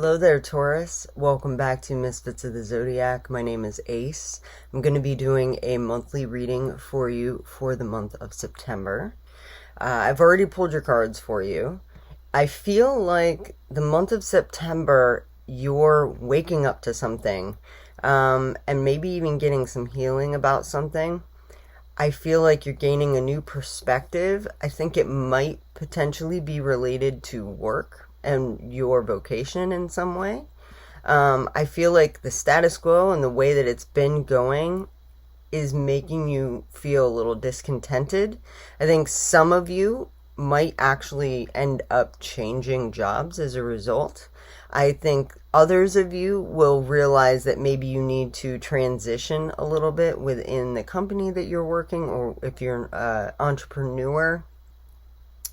Hello there, Taurus. Welcome back to Misfits of the Zodiac. My name is Ace. I'm going to be doing a monthly reading for you for the month of September. I've already pulled your cards for you. I feel like the month of September, you're waking up to something, and maybe even getting some healing about something. I feel like you're gaining a new perspective. I think it might potentially be related to work and your vocation in some way. I feel like the status quo and the way that it's been going is making you feel a little discontented. I think some of you might actually end up changing jobs as a result. I think others of you will realize that maybe you need to transition a little bit within the company that you're working, or if you're an entrepreneur,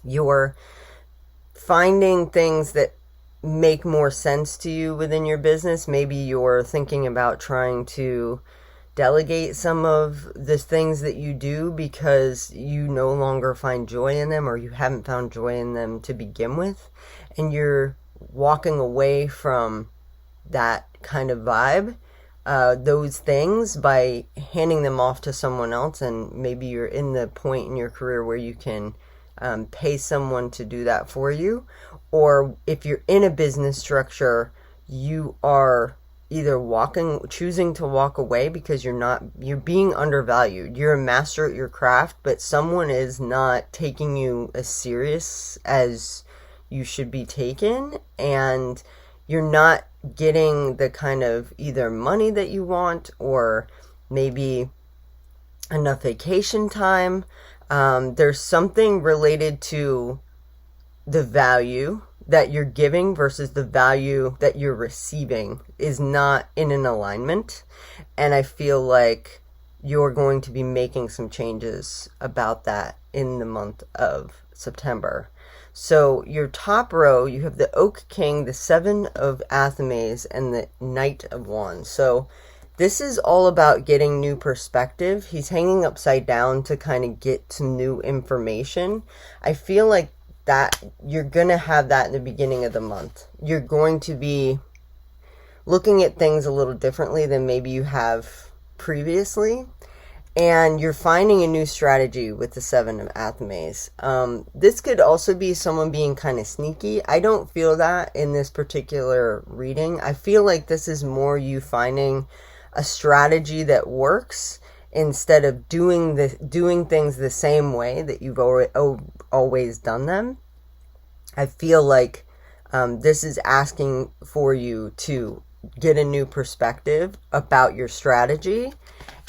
you're finding things that make more sense to you within your business. Maybe you're thinking about trying to delegate some of the things that you do because you no longer find joy in them, or you haven't found joy in them to begin with, and you're walking away from that kind of vibe, those things, by handing them off to someone else. And maybe you're in the point in your career where you can pay someone to do that for you. Or if you're in a business structure, you are either choosing to walk away because you're being undervalued. You're a master at your craft, but someone is not taking you as serious as you should be taken, and you're not getting the kind of either money that you want, or maybe enough vacation time. There's something related to the value that you're giving versus the value that you're receiving is not in an alignment. And I feel like you're going to be making some changes about that in the month of September. So your top row, you have the Oak King, the Seven of Athames, and the Knight of Wands. So this is all about getting new perspective. He's hanging upside down to kind of get some new information. I feel like that you're going to have that in the beginning of the month. You're going to be looking at things a little differently than maybe you have previously. And you're finding a new strategy with the Seven of Athames. This could also be someone being kind of sneaky. I don't feel that in this particular reading. I feel like this is more you finding a strategy that works instead of doing things the same way that you've always done them. I feel like this is asking for you to get a new perspective about your strategy.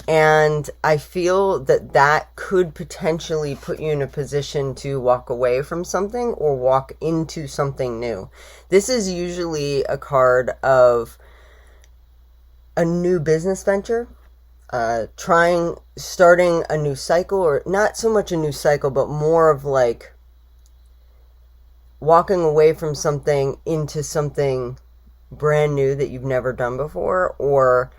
And I feel that that could potentially put you in a position to walk away from something or walk into something new. This is usually a card of a new business venture, starting a new cycle, or not so much a new cycle, but more of like walking away from something into something brand new that you've never done before, or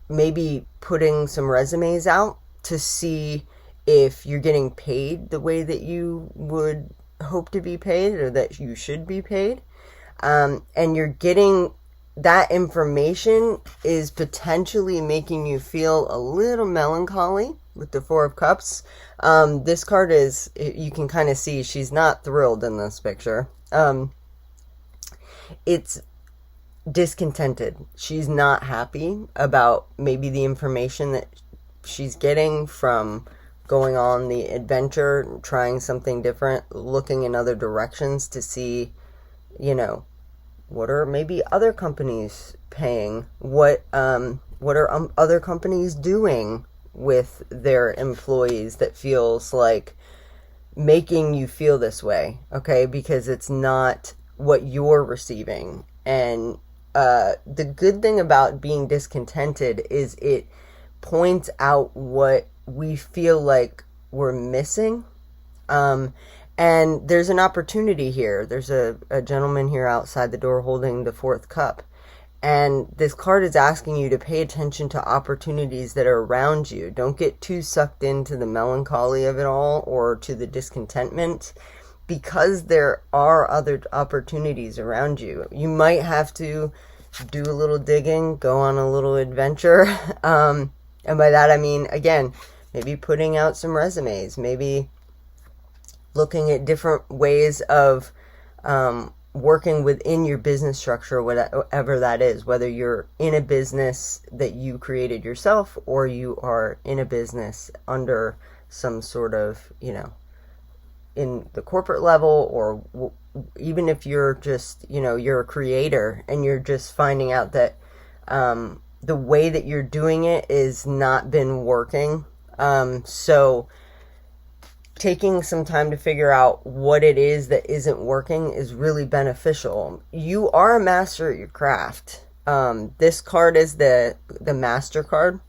maybe putting some resumes out to see if you're getting paid the way that you would hope to be paid, or that you should be paid. And you're getting that information is potentially making you feel a little melancholy with the Four of Cups. This card is, you can kind of see she's not thrilled in this picture. It's discontented. She's not happy about maybe the information that she's getting from going on the adventure, trying something different, looking in other directions to see, what are maybe other companies paying? What are other companies doing with their employees that feels like making you feel this way, okay? Because it's not what you're receiving. And the good thing about being discontented is it points out what we feel like we're missing. And there's an opportunity here. There's a gentleman here outside the door holding the fourth cup. And this card is asking you to pay attention to opportunities that are around you. Don't get too sucked into the melancholy of it all or to the discontentment. because there are other opportunities around you. You might have to do a little digging, go on a little adventure. And by that I mean, again, maybe putting out some resumes, maybe looking at different ways of working within your business structure, whatever that is, whether you're in a business that you created yourself or you are in a business under some sort of, in the corporate level, or even if you're just, you're a creator and you're just finding out that the way that you're doing it is not been working. So taking some time to figure out what it is that isn't working is really beneficial. You are a master at your craft. This card is the master card.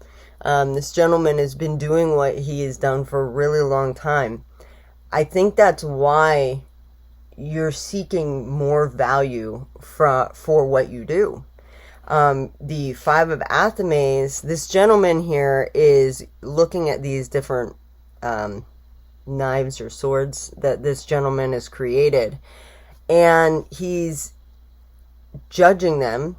This gentleman has been doing what he has done for a really long time. I think that's why you're seeking more value for what you do. The Five of Athames, this gentleman here is looking at these different knives or swords that this gentleman has created, and he's judging them,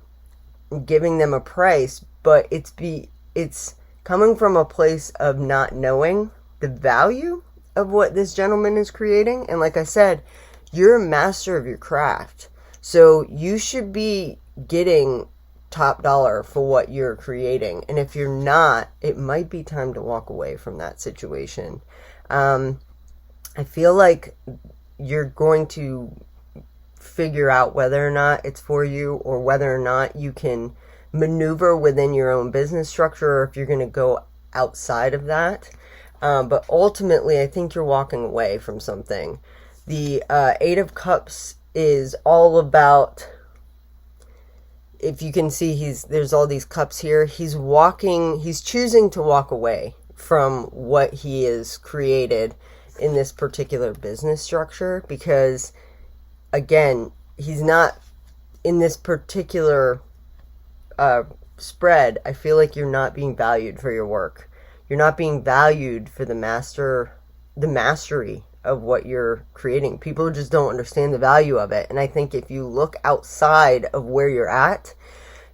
giving them a price, but it's coming from a place of not knowing the value of what this gentleman is creating. And like I said, you're a master of your craft, so you should be getting top dollar for what you're creating. And if you're not, it might be time to walk away from that situation. I feel like you're going to figure out whether or not it's for you, or whether or not you can maneuver within your own business structure, or if you're going to go outside of that. But ultimately, I think you're walking away from something. The Eight of Cups is all about, if you can see, there's all these cups here. He's choosing to walk away from what he has created in this particular business structure, because again, he's not in this particular spread. I feel like you're not being valued for your work. You're not being valued for the mastery of what you're creating. People just don't understand the value of it. And I think if you look outside of where you're at,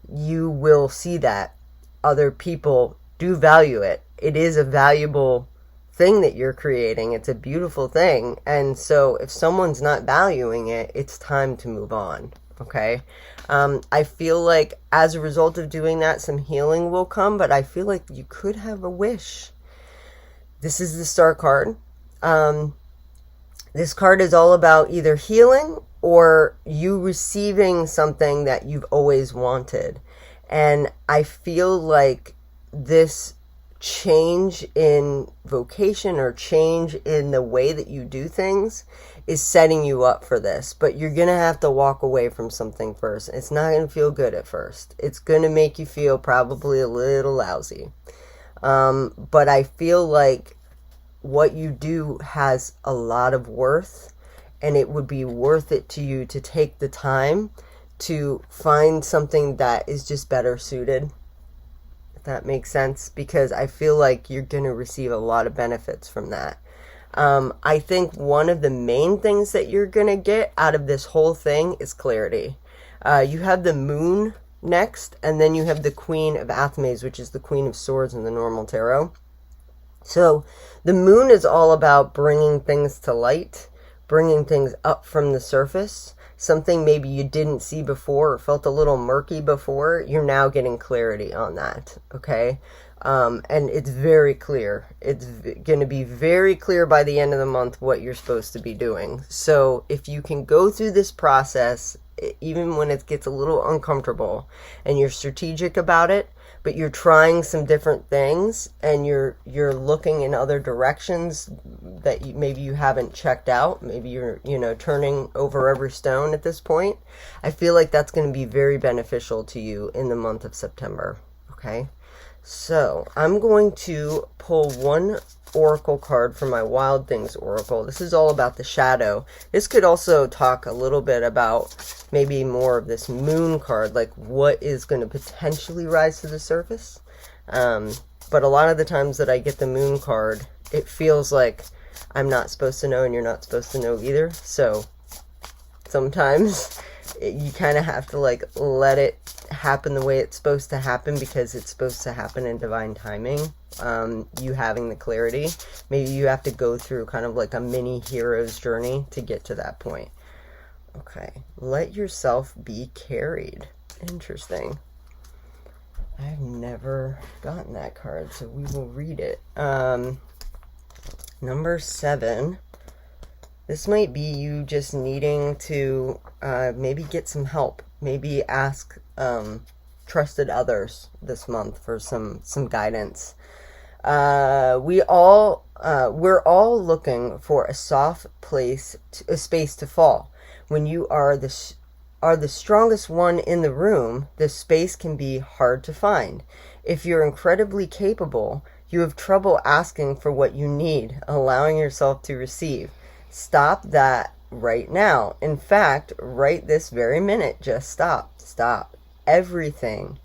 you will see that other people do value it. It is a valuable thing that you're creating. It's a beautiful thing. And so if someone's not valuing it, it's time to move on. Okay. I feel like as a result of doing that, some healing will come, but I feel like you could have a wish. This is the Star card. This card is all about either healing or you receiving something that you've always wanted. And I feel like this change in vocation or change in the way that you do things is setting you up for this. But you're going to have to walk away from something first. It's not going to feel good at first. It's going to make you feel probably a little lousy. But I feel like what you do has a lot of worth, and it would be worth it to you to take the time to find something that is just better suited, if that makes sense, because I feel like you're going to receive a lot of benefits from that. I think one of the main things that you're going to get out of this whole thing is clarity. You have the Moon next, and then you have the Queen of Athames, which is the Queen of Swords in the normal tarot. So the Moon is all about bringing things to light, bringing things up from the surface. Something maybe you didn't see before or felt a little murky before, you're now getting clarity on that, okay? And it's very clear. It's going to be very clear by the end of the month what you're supposed to be doing. So if you can go through this process, even when it gets a little uncomfortable, and you're strategic about it, but you're trying some different things, and you're looking in other directions that maybe you haven't checked out. Maybe you're, turning over every stone at this point. I feel like that's going to be very beneficial to you in the month of September. Okay. So I'm going to pull one oracle card from my Wild Things Oracle. This is all about the shadow. This could also talk a little bit about maybe more of this Moon card, like what is going to potentially rise to the surface. But a lot of the times that I get the Moon card, it feels like I'm not supposed to know and you're not supposed to know either. So sometimes you kind of have to like let it happen the way it's supposed to happen, because it's supposed to happen in divine timing. You having the clarity, maybe you have to go through kind of like a mini hero's journey to get to that point. Okay, let yourself be carried. Interesting. I've never gotten that card, so we will read it. Number 7. This might be you just needing to maybe get some help. Maybe ask trusted others this month for some guidance. We're all looking for a soft place, a space to fall. When you are the strongest one in the room, the space can be hard to find. If you're incredibly capable, you have trouble asking for what you need, allowing yourself to receive. Stop that right now. In fact, right this very minute, just stop. Stop everything.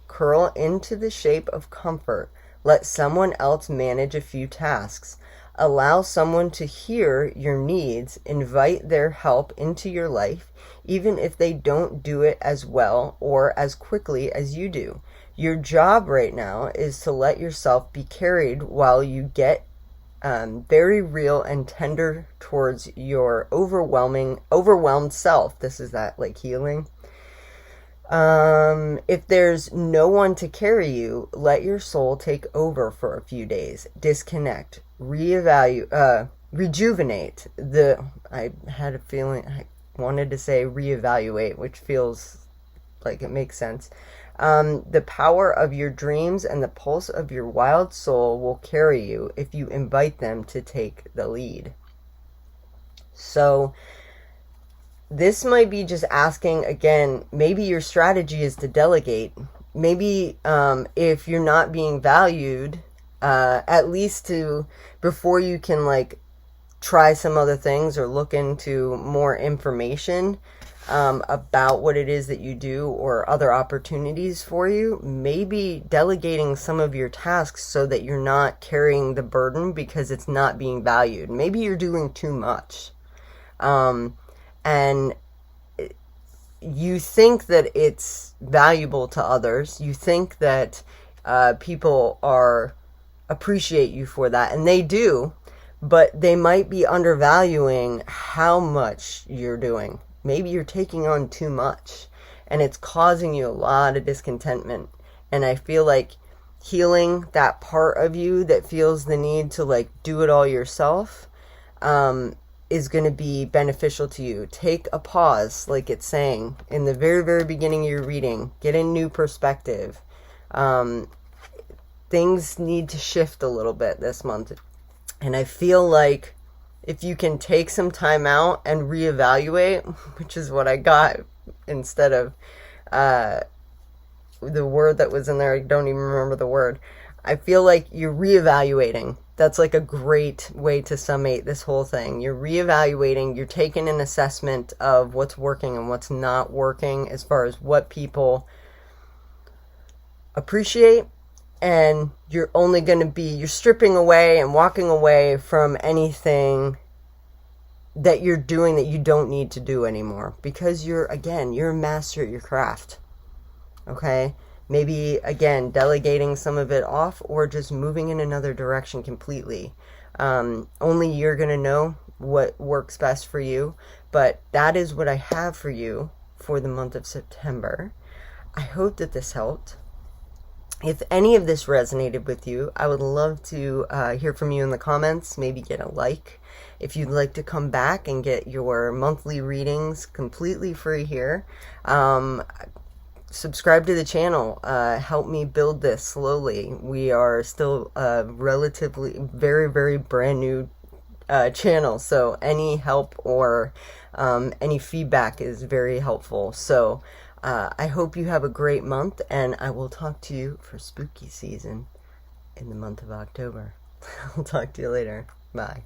Curl into the shape of comfort. Let someone else manage a few tasks. Allow someone to hear your needs. Invite their help into your life, even if they don't do it as well or as quickly as you do. Your job right now is to let yourself be carried while you get very real and tender towards your overwhelmed self. This is that like healing. If there's no one to carry you, let your soul take over for a few days. Disconnect, rejuvenate. I had a feeling I wanted to say reevaluate, which feels like it makes sense. The power of your dreams and the pulse of your wild soul will carry you if you invite them to take the lead. So this might be just asking, again, maybe your strategy is to delegate. Maybe if you're not being valued, at least before you can like try some other things or look into more information about what it is that you do or other opportunities for you, maybe delegating some of your tasks so that you're not carrying the burden because it's not being valued. Maybe you're doing too much. And you think that it's valuable to others. You think that people appreciate you for that, and they do, but they might be undervaluing how much you're doing. Maybe you're taking on too much, and it's causing you a lot of discontentment. And I feel like healing that part of you that feels the need to like do it all yourself, is going to be beneficial to you. Take a pause, like it's saying in the very, very beginning of your reading. Get a new perspective. Things need to shift a little bit this month. And I feel like if you can take some time out and reevaluate, which is what I got instead of the word that was in there, I don't even remember the word. I feel like you're reevaluating. That's like a great way to summate this whole thing. You're reevaluating, you're taking an assessment of what's working and what's not working as far as what people appreciate, and you're stripping away and walking away from anything that you're doing that you don't need to do anymore, because you're a master at your craft. Okay? Maybe, again, delegating some of it off or just moving in another direction completely. Only you're going to know what works best for you. But that is what I have for you for the month of September. I hope that this helped. If any of this resonated with you, I would love to hear from you in the comments. Maybe get a like. If you'd like to come back and get your monthly readings completely free here, subscribe to the channel. Help me build this slowly. We are still a relatively very, very brand new channel, so any help or any feedback is very helpful. So I hope you have a great month, and I will talk to you for spooky season in the month of October. I'll talk to you later. Bye.